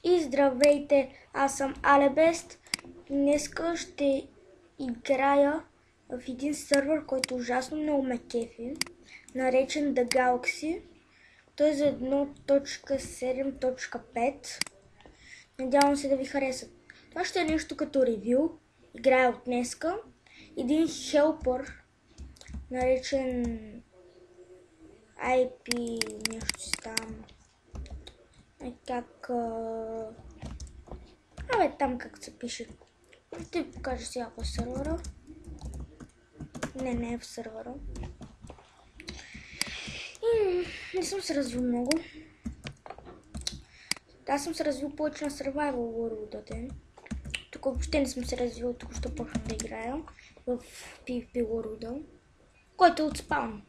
И здравейте, аз съм Алебест. Днеска ще играя в един сървър, който ужасно много ме кефи, наречен The Galaxy. Той е за 1.7.5. Надявам се да ви харесат. Това ще е нещо като ревю. Играя от днеска. Един хелпър, наречен IP нещо си там. Там как се пише. Ще ви покажа сега по сървъра. Не е в сървъра. Не съм се развил много. Аз съм се развил повече на Survival World. Тук въобще не съм се развил, тук ще почна да играя в PvP World, който е от спаун.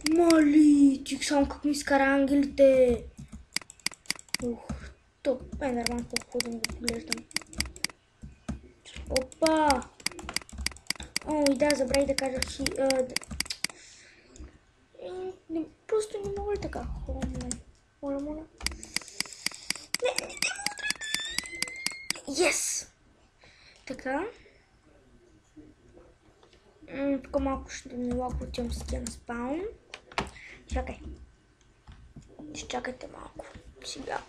Мали, чик само как ми изкара ангелите. Топ, нормално по-хубаво да го поглеждам. Опа! И да, забравих да кажа просто не мога ли така? Моля. Не. Yes! Така. Тук малко ще ми лако отивам с тя на спаун. Чакайте малко. Сега.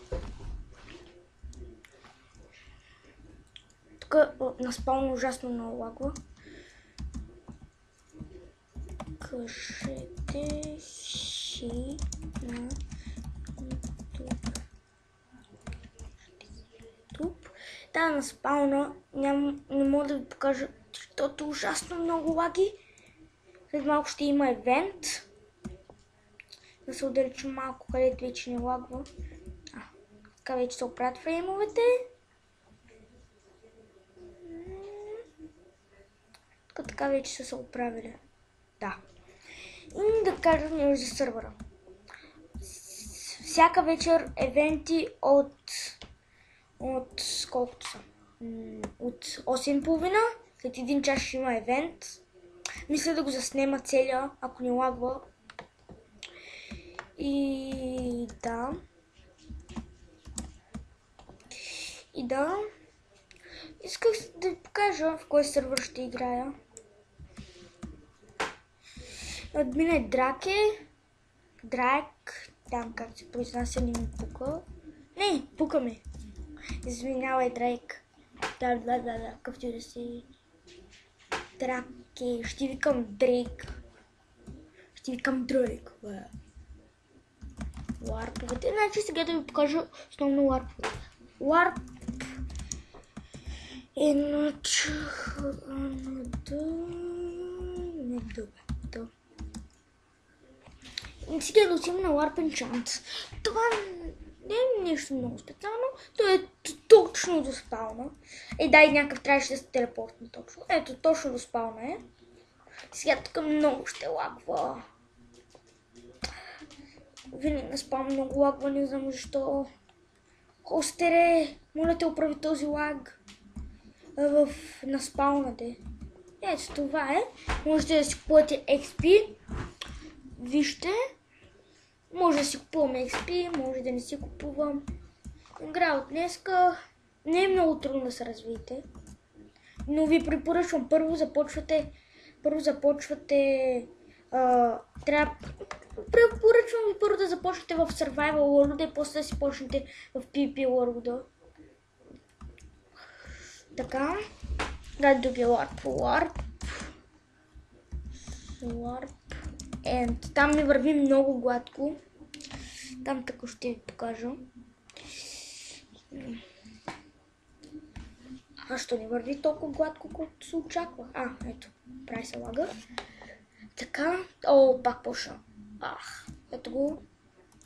Тук на спаун ужасно много лагва. Кажете си на YouTube. Да, на спауна не мога да ви покажа, защото е ужасно много лаги. След малко ще има евент. Да се отдалечим малко, където вече не лагва. Така вече се оправят фреймовете. Така вече са се оправили. Да. И да кажа нещо за сървъра. Всяка вечер евенти от колкото са? От 8:30. След един час ще има евент. Мисля да го заснема целия, ако не лагва. И да. Исках да ви покажа в кой сървър ще играя. Админ е Драк, там как се произнася, не ми пука. Не, пука ми. Извинявай, Дрейк. Да, какъвто да си. Драке, ще викам Дрейк. Ларповете. Значи сега да ви покажа основно ларповете. Ларп. Сега да отивам на Warp Enchant. Това не е нещо много специално. То е точно до спауна. И някакъв трябваше да се телепортне точно. Ето, точно до спауна е. Сега тук много ще лагва. Винаги на спаун много лагва, не знам защо. Хостере, моля те оправи този лаг на спауната. Ето това е. Можете да си купувате XP. Вижте. Може да си купувам XP, може да не си купувам. Игра от днеска. Не е много трудно да се развиете. Но ви препоръчвам първо започвате. Препоръчвам ви първо да започнете в Survival World и после да си почнете в PvP World. Така. Да добия Warp. Там ми върви много гладко. Там така ще ви покажа. Що не върви толкова гладко, колкото се очаква? Ето, прави се лага. Така, пак почна. Ето го.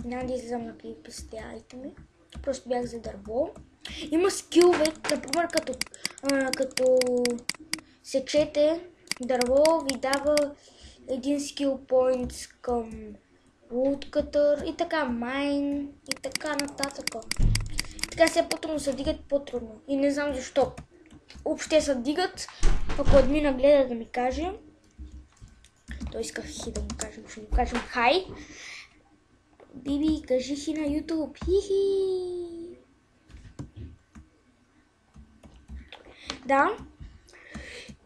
Няма да излизам на PvP с тези айтеми. Просто бях за дърво. Има скилове, например като сечете дърво, ви дава един скил point към woodcutter и така mine и така нататък. Така сега по-трудно се дигат по-трудно. И не знам защо. Въобще се дигат, ако админа гледа да ми каже. Той исках хи да му кажем, ще му кажем хай. Биби, кажи хи на YouTube. Хи-хи. Да.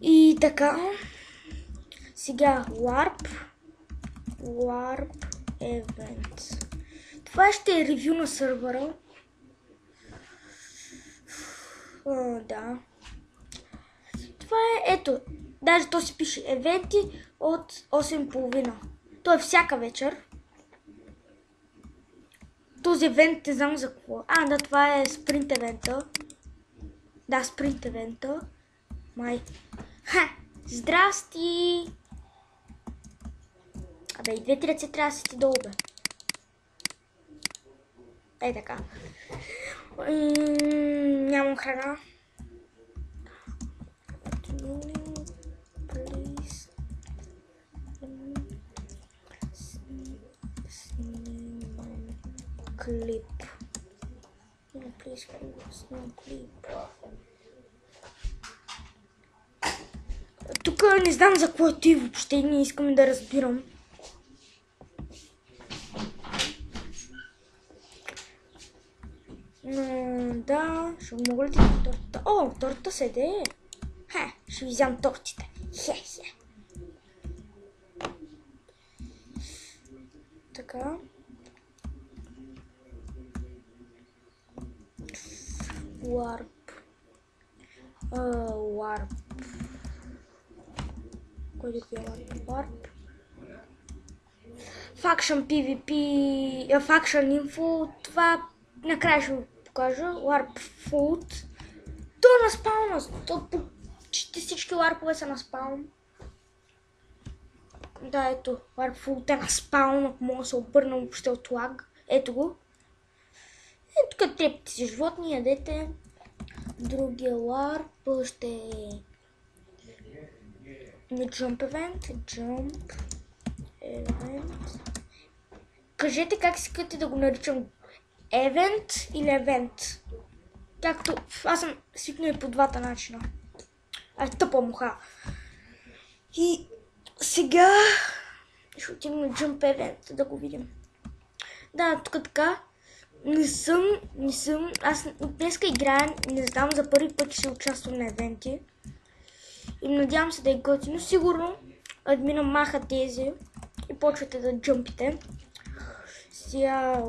И така. Сега Warp Event. Това ще е ревю на сървъра. Да. Това е, ето, даже то си пише евенти от 8:30. То е всяка вечер. Този евент не знам за какво. Да, това е спринт евента. Да, спринт евента. Май. Здрасти! Абе, и двете ръце трябва да си ти долу, бе. Ей така. Нямам храна. Клип. Тук не знам за какво е ти въобще, не искам да разбирам. Да, ще мога ли да видя тортата? О, тортата седе. Ще ви взям тортите. Хе. Така. Warp. Кой да е Warp? Faction PvP, Faction Info, това накрая ще ви покажа. Warp Food. То е на спауна. Почти всички ларпове са на спаун. Да, ето. Warp Food е на спаун, ако мога да се обърна въобще от лаг. Ето го. Ето тук трепите си животни, ядете. Другия ларп ще е не Jump Event. Jump Event. Кажете как искате да го наричам. Event или Event. Както аз съм свикнал и по двата начина. Тъпа муха. И сега ще отидем на Jump Event да го видим. Да, тук така. Не съм. Аз днеска играя, не знам, за първи път ще участвам на евенти. И надявам се да е готино. Сигурно админа маха тези и почвате да джъмпите. Сега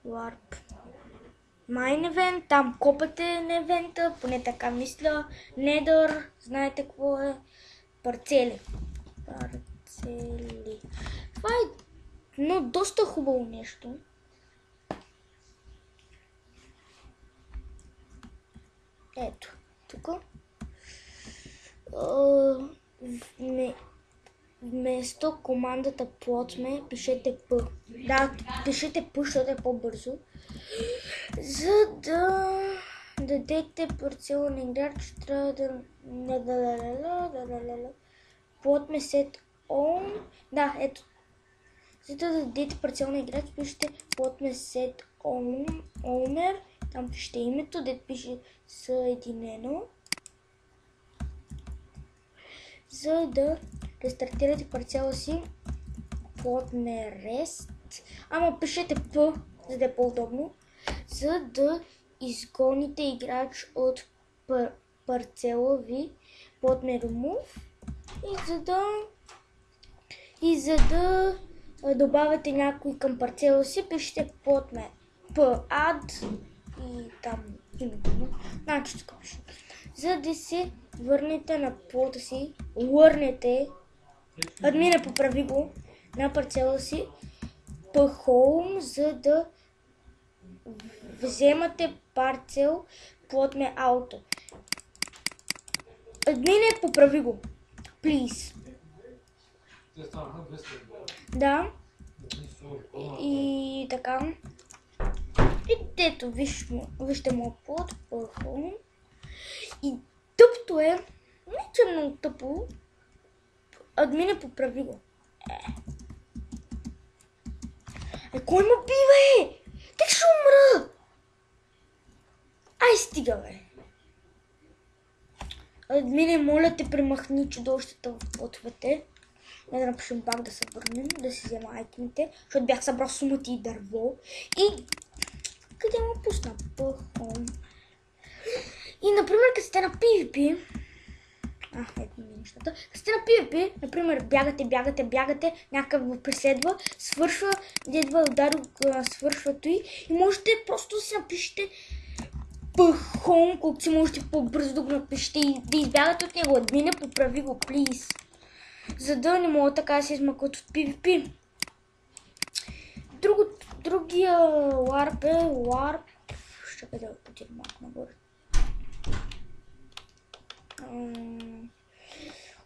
Warp. Майн евент, там копате на евента, поне така мисля. Nether, знаете какво е? Парцели. Това е но доста хубаво нещо. Ето, тук. Вместо командата plotme пишете P. Да, пишете P, защото е по-бързо. За да дадете парцела на играч, трябва да plotme set on. Да, ето. За да дадете парцел на играч, пишете plotme set owner. Там пишете името, дето пише съединено. За да рестартирате парцела си, plotme rest. Ама пишете P, за да е по-удобно. За да изгоните играч от парцела ви, plotme remove. И за да добавяте някой към парцела си, пишете plotme add и там името. Значи тук пише. За да се върнете на плота си, админа поправи го на парцела си, home, за да вземате парцел plotme auto. Админа поправи го. Please. Да. И така. И ето, вижте моят плод. И тъпто е. Не че е много тъпо. Админа поправи го. Кой ме бива, Как ще умра? Ай, стига, бе. Админе, моля те, премахни чудовищата в плотовете. Да напишем пак да се върнем, да си взема айтемите, защото бях събрал сумати и дърво. И къде му пусна? И, например, като сте на PvP, ето ми нещата. Като сте на PvP, например, бягате, някакъв го преследва, свършва, дедва удар, свършва той и можете просто да си напишете пъхон, колко си можете по-бързо да го напишете и да избягате от него. Админе, поправи го, плиз. За да не мога така да се измъкват от PvP. Другия ларп е ларп. Ще да отидем малко нагоре.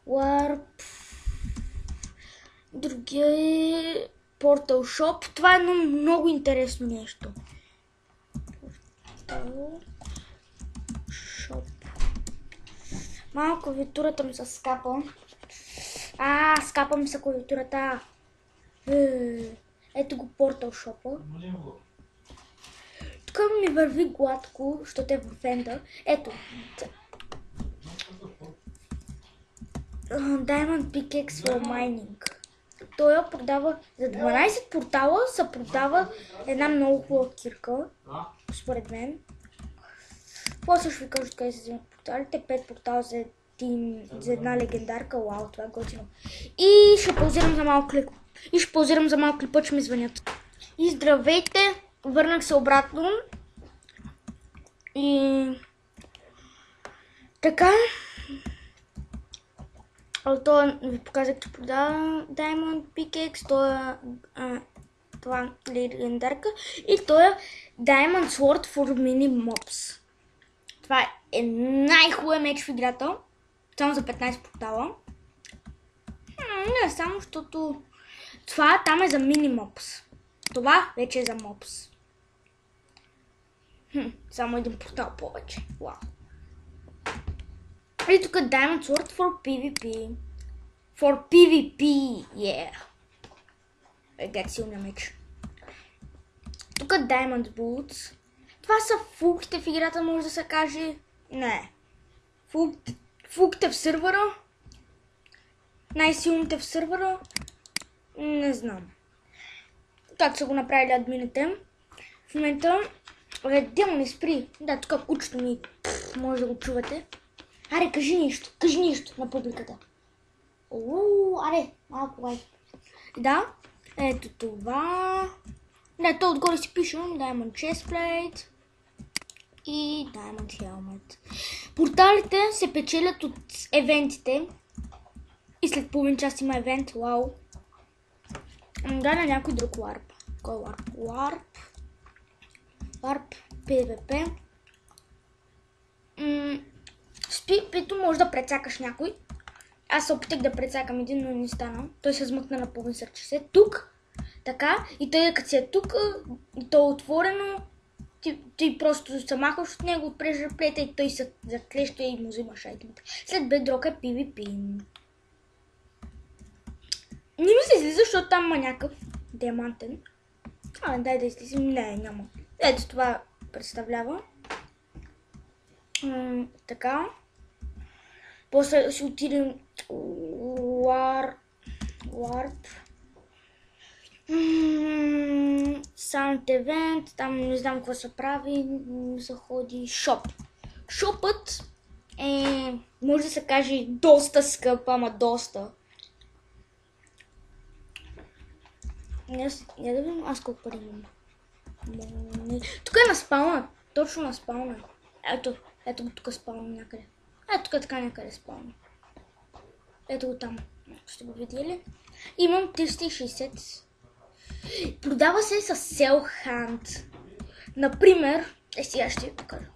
Warp. Другия е Portal Shop. Това е едно много интересно нещо. Portal Shop. Малко клавиатурата ми се скапа. Скапа ми се клавиатурата. Ето го Portal Shop. Тук ми върви гладко, защото е в енда. Ето. Diamond Pickaxe for Mining. Той я продава за 12 портала, се продава една много хубава кирка, според мен. После ще ви кажа откъде се вземат порталите. 5 портала за една легендарка. Вау, това е готино. И ще паузирам за малко клипа, че ми звънят. И здравейте, върнах се обратно. И така. Това ви показах, че продава Diamond Pickaxe, това е легендарка и това е Diamond Sword for Mini Mobs. Това е най-хубавия меч в играта, само за 15 портала. Не, само защото това там е за Mini Mobs. Това вече е за Mobs. Само един портал повече. Вау. И тук Diamond Sword for PvP. For PvP, yeah. Гад силна меч. Тук Diamond Boots. Това са фулките в играта, може да се каже. Не. Фулките в сървъра. Най-силните в сървъра. Не знам. Как са го направили админите. В момента... Демони, спри. Да, тук кучето ми. Може да го чувате. Аре, кажи нещо на публиката. Аре, малко лайк. Да, ето това. Да, то отгоре си пише Diamond Chestplate и Diamond Helmet. Порталите се печелят от евентите. И след половин час има евент, вау. Да, на някой друг ларп. Кой ларп? Ларп PvP. С PvP-то може да прецакаш някой. Аз се опитах да прецакам един, но не стана. Той се змъкна на половин сърче. Тук, така, и той като си е тук, и то е отворено, ти просто се махаш от него, отпреш реплета и той се заклеща и му взимаш айтемите. След Bedrock е PvP. Не ми се излиза, защото там има някакъв диамантен. Дай да излизам. Не, няма. Ето това представлява. Така. После ще отидем Warp. Sound Event. Там не знам какво се прави. Заходи Shop. Shopът е, може да се каже, доста скъп, ама доста. Я да видим аз колко пари имам. Тук е на спауна. Точно на спауна. Ето го тук спауна някъде. Ето тук така някъде спауна. Ето го там. Ще го видели. Имам 360. Продава се с Sell Hunt. Например, сега ще ви покажа.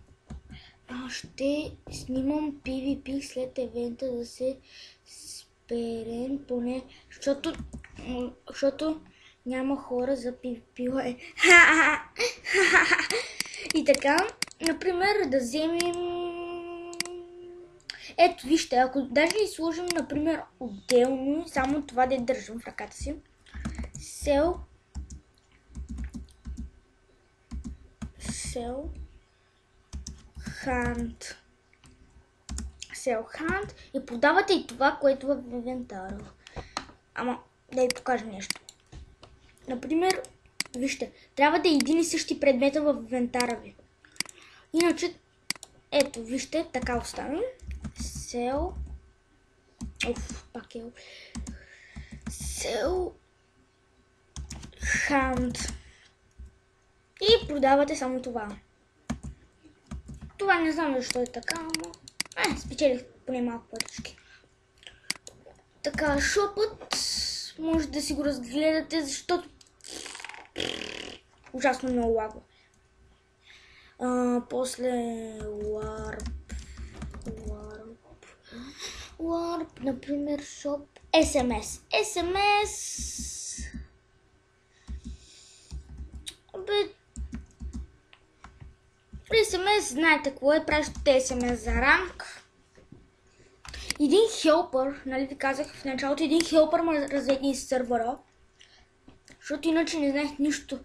Ще снимам PvP след евента да се сперем поне, защото няма хора за PvP. И така, например, да вземем... Ето, вижте, ако даже и сложим, например, отделно, само това да държам в ръката си. Sell Hunt и продавате и това, което е в инвентара. Ама, да ви покажа нещо. Например, вижте, трябва да е един и същи предмета в инвентара ви. Иначе Ето, вижте, така остана. Sell. Пак е. Sell. Hand. И продавате само това. Това не знам защо е така, но... спечелих поне малко парички. Така, шопът може да си го разгледате, защото ужасно много лагва. После Warp, например, шоп, SMS. SMS, знаете какво е, пращате SMS за ранг. Един хелпър, нали ви казах в началото, един хелпър ме разведни из сървъра, защото иначе не знаех нищо.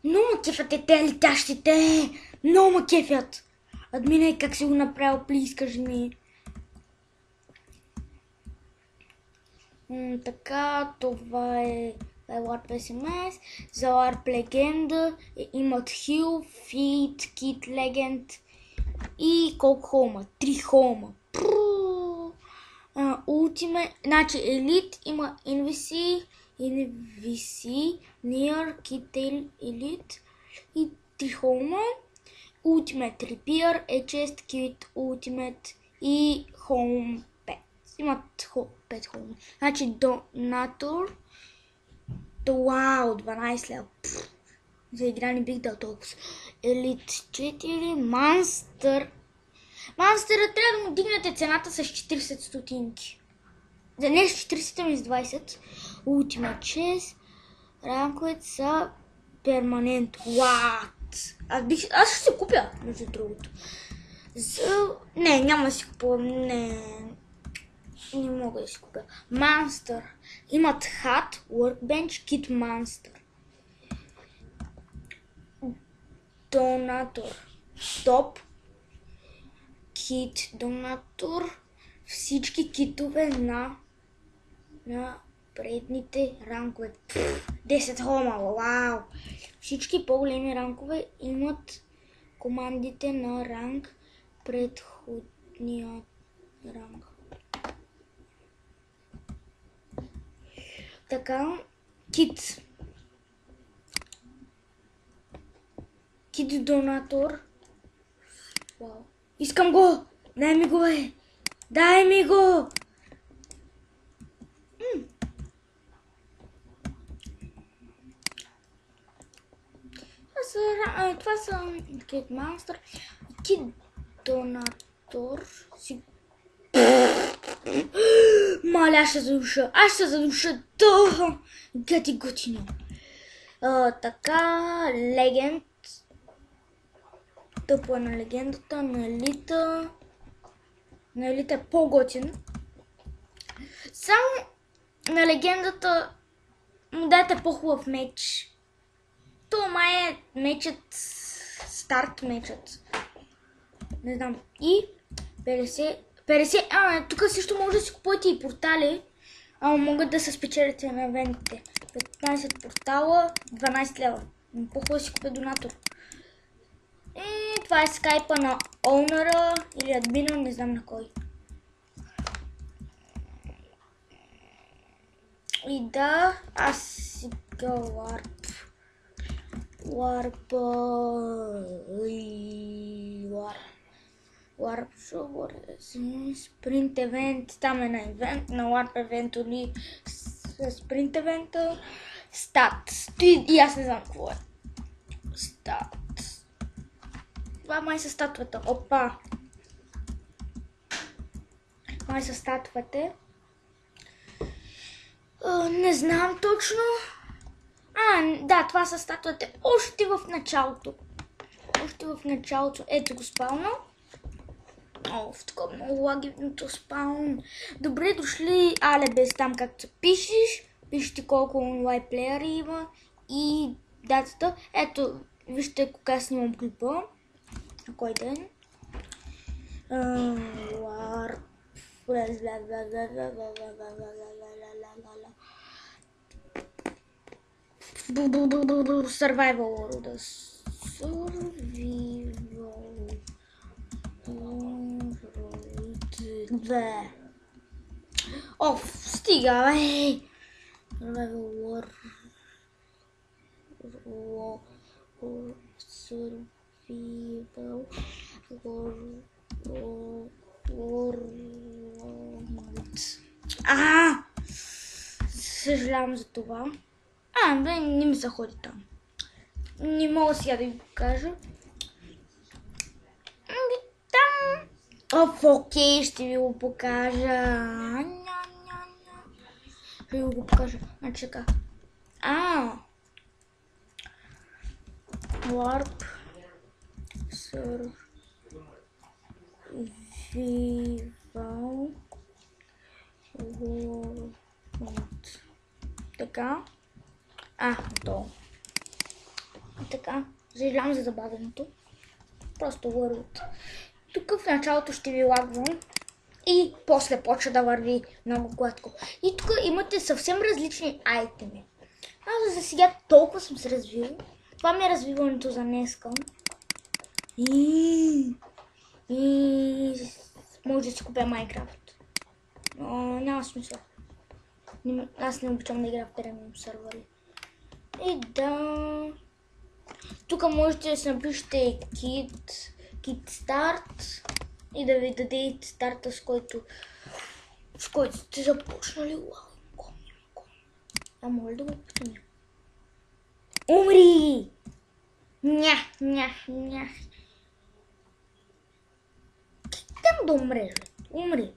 Много ме кефят те летящите, много ме кефят. Админа, как си го направил, плиз, кажи ми. Така, това е Warp SMS. За Warp легенда имат Heal, Feed, Kit Legend и колко холма? 3 холма. Ultimate, значи Elite има NVC, Near, Kit Elite и 3 холма. Ultimate Repair, Chest, Kit, Ultimate и Home 5. Имат 5 холма. Значи Donator. Вау, 12 лева. За игра не бих дал толкова. Elite 4, Monster. Монстъра трябва да му дигнете цената с 40 стотинки. За не с 40, ами с 20. Ultimate 6. Ранковете са перманент. What? Аз ще се купя, между другото. Не, няма да си купувам. Не мога да си купя. Monster. Имат Hat, Workbench, Kit Monster. Donator. Топ. Кит, донатор, всички китове на предните рангове. 10 хома, вау! Всички по-големи рангове имат командите на ранг предходния ранг. Така, кит. Кит донатор. Вау. Искам го! Дай ми го, бе! Дай ми го! Това са Kit Monster. Kit Donator. Маля, аз ще задуша. Аз ще задуша. Гати готино. Така, Legend. Тъпо е на легендата, на Елита. На Елита е по-готин. Само на легендата му дайте по-хубав меч. Това май е мечът, старт мечът. Не знам. И 50. Тук също може да си купувате и портали. Ама могат да се спечелите на евентите. 15 портала, 12 лева. По-хубаво си купя донатор. И това е скайпа на оунъра или админа, не знам на кой. И да, аз си го Warp Sprint евент, там е на евент, на Warp евент или Sprint евента. Стат. И аз не знам какво е. Стат. Това май са статуата. Опа! Май са статуите. Не знам точно. Да, това са статуите. Още в началото. Ето го спална. В такова много лагивното спаун. Добре дошли, без там както се пишеш. Пишете колко онлайн плеери има и датата. Ето, вижте кога снимам клипа. На кой ден? Survival World. Две. Оф, стига, бе! Level survival съжалявам за това. Не ми се ходи там. Не мога сега да ви покажа. Там... Окей, ще ви го покажа. Ще ви го покажа. Значи така. Warp survival world. Така. То. Така. Съжалявам за забавеното. Просто world. Тук в началото ще ви лагвам. И после почва да върви много гладко. И тук имате съвсем различни айтеми. Аз за сега толкова съм се развил. Това ми е развиването за днеска. И може да си купя Майнкрафт. Но няма смисъл. Аз не обичам да игра в премиум сервери. И да... Тук можете да си напишете Kit Start и да ви даде старта, с който сте започнали. Моля да го потъня. Умри! Нях. Там да умреш, умри.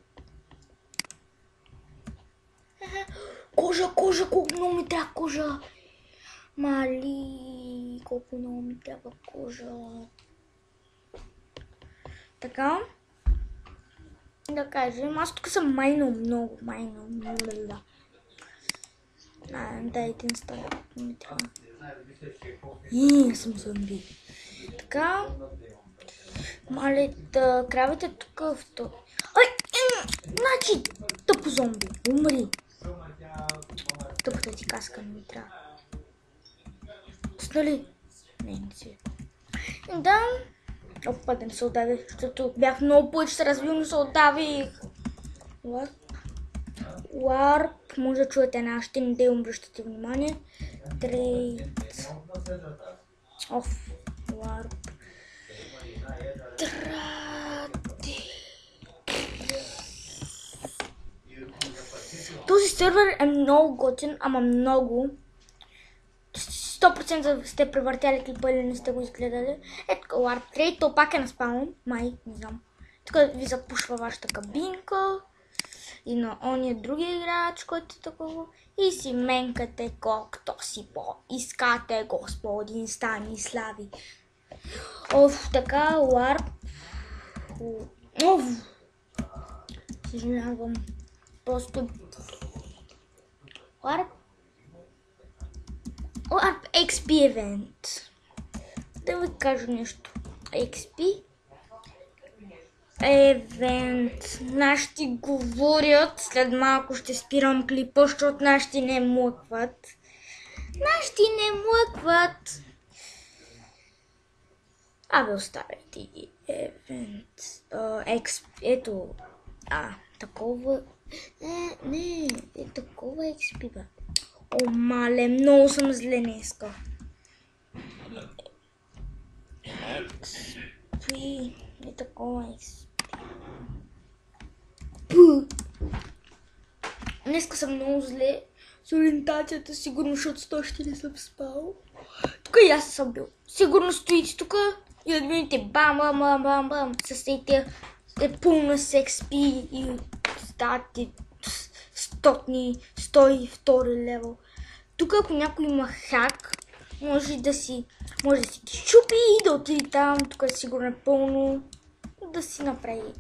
Кожа, колко много ми трябва кожа. Мали, колко много ми трябва кожа. Така. Да кажем, аз тук съм майнал много. Да, един стар. Не трябва. Аз съм зомби. Така. Малета, кравите тук в то. Значи, тъпо зомби. Умри. Тъпата ти каска не ми трябва. Стали? Не си. Да. Опа, да не се отдавих, защото бях много повече се развил, но се отдавих. Warp, може да чуете нашите, не да обръщате внимание. Trade. Warp. Този сервер е много готин, ама много. 100% сте превъртяли клипа или не сте го изгледали. Ето Warp Trade, то пак е на спаун. Май, не знам. Тук ви запушва вашата кабинка. И на ония други играч, който е такова. И си менкате колкото си по-искате, господин Станислави. Така, Warp. Съжалявам. Просто... Warp XP Event. Да ви кажа нещо. XP Event. Наши говорят. След малко ще спирам клипа, защото наши не млъкват. Оставяйте ги. Event. Ето. Такова. Не. Такова XP, бе. Мале, много съм зле днеска. XP. Такова XP. Днеска съм много зле с ориентацията, сигурно, защото 100 ще не съм спал. Тук и аз съм бил. Сигурно стоите тук и да видите бам. Състейте е пълна с XP и ставате 102 левел. Тук ако някой има хак, може да си ги щупи и да отиде там. Тук е сигурно е пълно да си направи.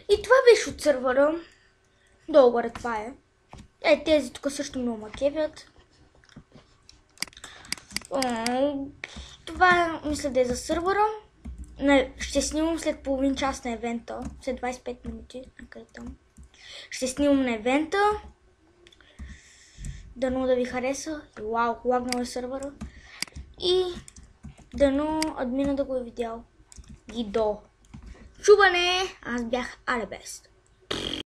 И това беше от сервера. Долу-горе това е. Тези тук също много макевят. Това мисля да е за сервера. Ще снимам след половин час на евента. След 25 минути. Ще снимам на евента. Дано да ви хареса. Вау, лагнал е сервера. И дано админа да го е видял. Гидо. чуване, аз бях Алебест.